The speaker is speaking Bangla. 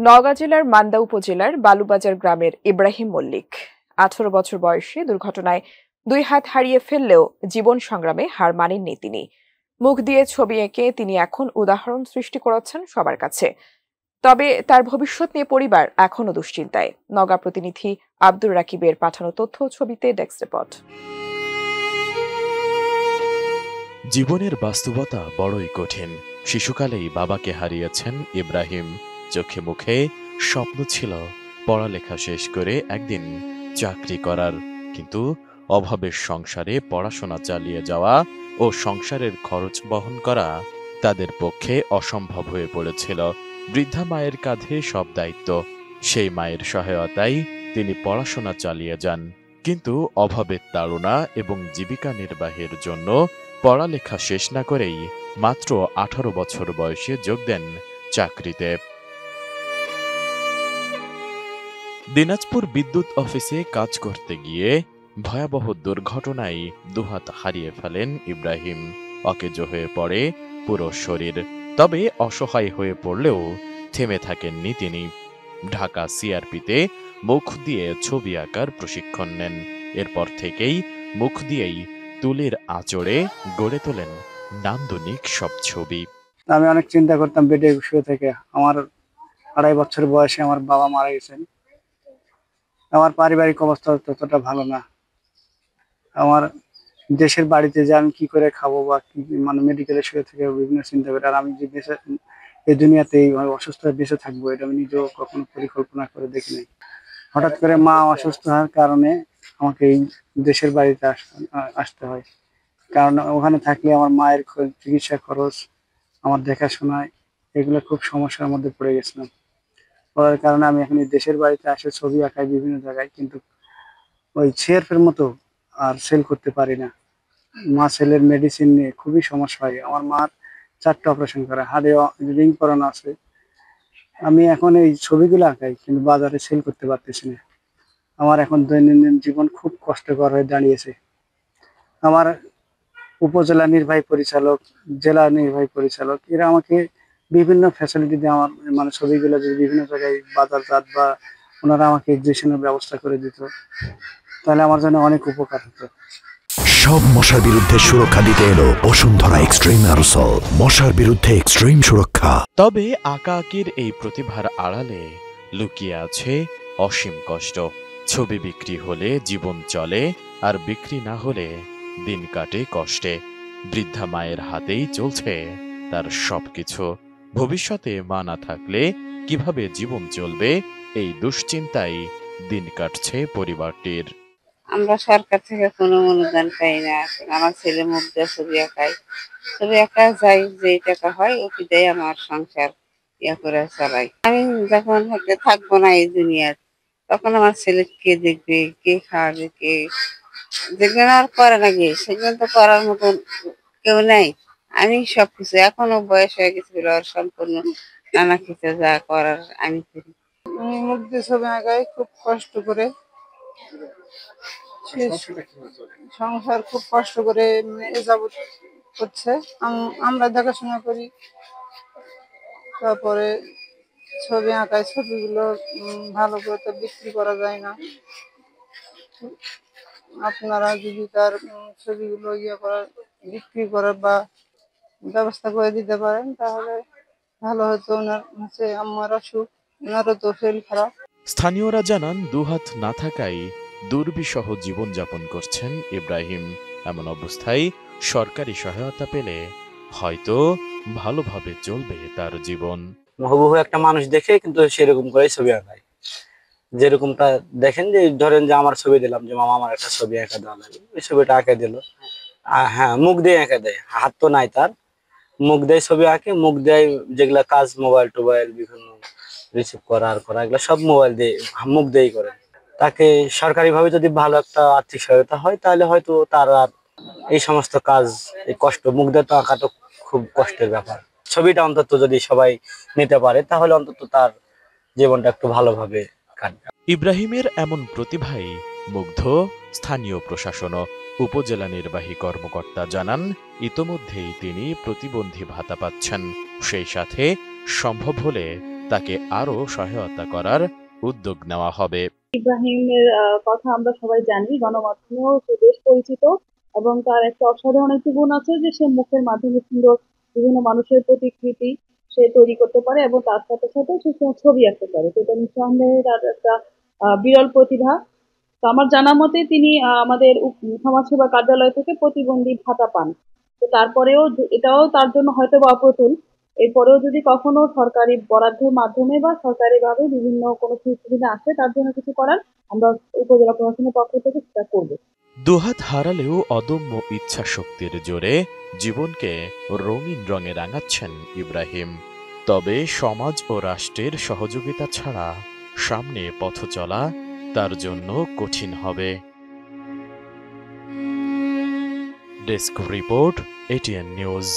নওগাঁ জেলার মান্দা উপজেলার বালুবাজার গ্রামের ইব্রাহিম মল্লিক 18 বছর বয়সে দুর্ঘটনায় 2 হাত হারিয়ে ফেললেও জীবন সংগ্রামে হার মানেননি তিনি। মুখ দিয়ে ছবি এঁকে তিনি এখন উদাহরণ সৃষ্টি করেছেন সবার কাছে। তবে তার ভবিষ্যৎ নিয়ে পরিবার এখনো দুশ্চিন্তায়। নওগাঁ প্রতিনিধি আব্দুর রাকিবের পাঠানো তথ্য ছবিতে ডেস্ক রিপোর্ট। জীবনের বাস্তবতা বড়ই কঠিন। শিশুকালেই বাবাকে হারিয়েছেন ইব্রাহিম। চোখে মুখে স্বপ্ন ছিল পড়ালেখা শেষ করে একদিন চাকরি করার, কিন্তু অভাবের সংসারে পড়াশোনা চালিয়ে যাওয়া ও সংসারের খরচ বহন করা তাদের পক্ষে অসম্ভব হয়ে পড়েছিল। বৃদ্ধা মায়ের কাঁধে সব দায়িত্ব। সেই মায়ের সহায়তায় তিনি পড়াশোনা চালিয়ে যান, কিন্তু অভাবের তাড়না এবং জীবিকা নির্বাহের জন্য পড়ালেখা শেষ না করেই মাত্র 18 বছর বয়সে যোগ দেন চাকরিতে। দিনাজপুর বিদ্যুৎ অফিসে কাজ করতে গিয়ে ভয়াবহ দুর্ঘটনায় দুহাত হারিয়ে ফেলেন ইব্রাহিম। অকেজো হয়ে পড়ে পুরো শরীর। তবে অসহায় হয়ে পড়লেও থেমে থাকেননি তিনি। ঢাকা সিআরপিতে মুখ দিয়ে ছবি আঁকার প্রশিক্ষণ নেন। এরপর থেকেই মুখ দিয়েই তুলির আঁচড়ে গড়ে তোলেন নান্দনিক সব ছবি। আমি অনেক চিন্তা করতাম বেডে শুয়ে থেকে। আমার 2.5 বছর বয়সে আমার বাবা মারা গেছেন। আমার পারিবারিক অবস্থা ততটা ভালো না। আমার দেশের বাড়িতে যে আমি কি করে খাবো বা কি মেডিকেলে শুয়ে থেকে বিভিন্ন চিন্তা করি। আর আমি যে দেশে এই দুনিয়াতে অসুস্থ হয়ে বেঁচে থাকবো, এটা আমি নিজেও কখনো পরিকল্পনা করে দেখি নাই। হঠাৎ করে মা অসুস্থ হওয়ার কারণে আমাকে এই দেশের বাড়িতে আসতে হয়। কারণ ওখানে থাকলে আমার মায়ের চিকিৎসা খরচ, আমার দেখাশোনায়, এগুলো খুব সমস্যার মধ্যে পড়ে গেছিলাম। পড়ার কারণে আমি এখন দেশের বাড়িতে আসে ছবি আঁকাই বিভিন্ন জায়গায়, কিন্তু ওই সিআরপির মতো আর সেল করতে পারি না। মা ছেলের মেডিসিন নিয়ে খুবই সমস্যা হয়। আমার মার 4টা অপারেশন করা, হাড়ে রিং করানো আছে। আমি এখন এই ছবিগুলো আঁকাই, কিন্তু বাজারে সেল করতে পারতেছি না। আমার এখন দৈনন্দিন জীবন খুব কষ্টকর হয়ে দাঁড়িয়েছে। আমার উপজেলা নির্বাহী পরিচালক, জেলা নির্বাহী পরিচালক, এরা আমাকে বিভিন্ন ফ্যাসিলিটি দিয়ে আমার ছবিগুলো যদি বিভিন্ন জায়গায় বাজারজাত বা ওনারা আমাকে এক্সিবিশনের ব্যবস্থা করে দিত, তাহলে আমার জন্য অনেক উপকার হতো। সব মশার বিরুদ্ধে সুরক্ষা দিতে এলো বসুন্ধরা এক্সট্রিম অ্যারোসল, মশার বিরুদ্ধে এক্সট্রিম সুরক্ষা। তবে আঁকাআঁকির এই প্রতিভার আড়ালে লুকিয়ে আছে অসীম কষ্ট। ছবি বিক্রি হলে জীবন চলে, আর বিক্রি না হলে দিন কাটে কষ্টে। বৃদ্ধা মায়ের হাতেই চলছে তার সবকিছু। ভবিষ্যতে মা না থাকলে কিভাবে জীবন চলবে, এই দুশ্চিন্তায় দিন কাটছে পরিবারটির। আমরা সরকার থেকে কোনো অনুদান পাই না। আমার ছেলে মুখ দিয়ে ছবি আঁকায়, ছবি আঁকা যাই, যে টাকা হয় ওটি দিয়ে আমার সংসার করে চালাই। আমি যখন হয়তো থাকবো না এই দুনিয়ার, তখন আমার ছেলে কে দেখবে, কে খাওয়াবে, কে দেখবে না। আর করে না গিয়ে সেগুলো তো করার মতন কেউ নেই। আমি সবকিছু, এখনো বয়স হয়ে গেছিল আর সম্পূর্ণ নানা কিছু যা করার আমি করি। আমি মুখ দিয়ে ছবি আঁকাই খুব কষ্ট করে। সংসার খুব কষ্ট করে এ যাবৎ করছে। আমরা দেখাশোনা করি, তারপরে ছবি আঁকায়। ছবিগুলো ভালো করে তো বিক্রি করা যায় না। আপনারা যদি তার ছবিগুলো বিক্রি করার বা ব্যবস্থা করে দিতে পারেন, তাহলে ভালো হতো। ওনার হচ্ছে আমার অসুখ, ওনারও তো শরীর খারাপ। স্থানীয়রা জানান, দুহাত না থাকায় দুর্বিষহ জীবনযাপন করছেন ইব্রাহিম। এমন অবস্থায় সরকারি সহায়তা পেলে হয়তো ভালোভাবে চলবে তার জীবন। হুবহু একটা মানুষ দেখে কিন্তু সেরকম করে ছবি আঁকায়। যেরকমটা দেখেন, যে ধরেন যে আমার ছবি দিলাম, যে মামা আমার একটা ছবি আঁকা দেওয়া লাগে, ওই ছবিটা আঁকে দিল। হ্যাঁ, মুখ দিয়ে এঁকে দেয়, হাত তো নাই তার। মুখ দিয়ে ছবি আঁকে, মুখ দিয়ে যেগুলা কাজ, মোবাইল টোবাইল বিভিন্ন রিসিভ করা এগুলো সব মোবাইল দিয়ে, মুখ দিয়েই করে। তাকে সরকারি ভাবে যদি ভালো একটা আর্থিক সহায়তা হয়, তাহলে হয়তো তার আর এই সমস্ত কাজ, এই কষ্ট, মুখ দিয়ে তো আঁকা তো খুব কষ্টের ব্যাপার। ছবিটা অন্তত যদি সবাই নিতে পারে, তাহলে অন্তত তার জীবনটা একটু ভালোভাবে কাটবে। ইব্রাহিমের এমন প্রতিভায় মুগ্ধ স্থানীয় প্রশাসনও। উপজেলা নির্বাহী কর্মকর্তা জানান, ইতোমধ্যেই তিনি প্রতিবন্ধী ভাতা পাচ্ছেন। সেই সাথে সম্ভব হলে তাকে আরও সহায়তা করার উদ্যোগ নেওয়া হবে। ইব্রাহিমের কথা আমরা সবাই জানি, গণমাধ্যমেও সে বেশ পরিচিত এবং তার একটা অসাধারণ একটি গুণ আছে যে সে মুখের মাধ্যমে সুন্দর বিভিন্ন মানুষের প্রতিকৃতি সে তৈরি করতে পারে এবং তার সাথে সাথে সে ছবি আঁকতে পারে। তো এটা নিঃসন্দেহে তার একটা বিরল প্রতিভা। তো আমার জানা মতে তিনি আমাদের সমাজসেবা কার্যালয় থেকে প্রতিবন্ধী ভাতা পান। তো তারপরেও এটাও তার জন্য হয়তো বা অপ্রতুল। এরপরেও যদি কখনো সরকারি বরাদ্দের মাধ্যমে বা সরকারিভাবে বিভিন্ন কোনো সুবিধা আসে তার জন্য কিছু করার, আমরা উপজেলা প্রশাসনের পক্ষ থেকে সেটা করবো। দুহাত হারালেও অদম্য ইচ্ছা শক্তির জোরে জীবনকে রঙিন রঙে রাঙাচ্ছেন ইব্রাহিম। তবে সমাজ ও রাষ্ট্রের সহযোগিতা ছাড়া সামনে পথ চলা তার জন্য কঠিন হবে। Desk report, ATN news.